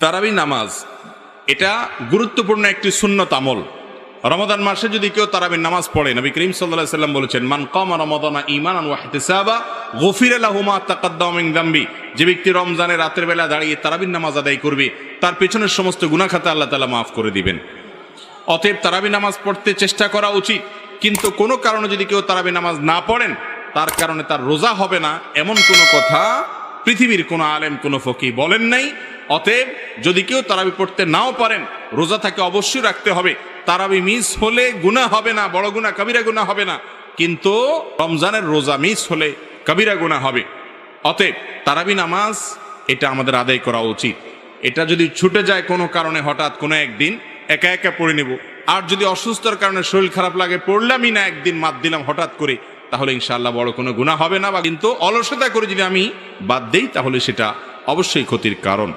তারাবি নামাজ এটা গুরুত্বপূর্ণ একটি সুন্নত আমল। রমাদান মাসে যদি কেউ তারাবির নামাজ পড়ে, নবী করিম সাল্লাল্লাহু আলাইহি ওয়াসাল্লাম বলেছেন, মান কামা রমাদানা ঈমানান ওয়া ইহতিসাবা গুফিরা লাহু মা তাকাদ্দামা মিন যামবি। যে ব্যক্তি রমজানের রাতের বেলা দাঁড়িয়ে তারাবির নামাজ আদায় করবে, তার পেছনের সমস্ত গুনাহ খাতা আল্লাহ তাআলা মাফ করে দিবেন। অতএব তারাবি নামাজ পড়তে চেষ্টা করা উচিত। কিন্তু কোনো কারণে যদি কেউ তারাবি নামাজ না পড়েন, তার কারণে তার রোজা হবে না, এমন কোনো কথা পৃথিবীর কোনো আলেম, কোনো ফকি বলেন নাই। অতএব যদি কেউ তারাবি পড়তে নাও পারেন, রোজা তাকে অবশ্যই রাখতে হবে। তারাবি মিস হলে গুনাহ হবে না, বড় গুনাহ কবিরা গুনাহ হবে না, কিন্তু রমজানের রোজা মিস হলে কবিরা গুনাহ হবে। অতএব তারাবি নামাজ এটা আমাদের আদায় করা উচিত। এটা যদি ছুটে যায় কোনো কারণে, হঠাৎ কোনো একদিন একা একা পড়ে নেব। আর যদি অসুস্থতার কারণে শরীর খারাপ লাগে, পড়লামই না, একদিন বাদ দিলাম হঠাৎ করে, তাহলে ইনশাআল্লাহ বড় কোনো গুনাহ হবে না। বা কিন্তু অলসতা করে যদি আমি বাদ দেই, তাহলে সেটা অবশ্যই ক্ষতির কারণ।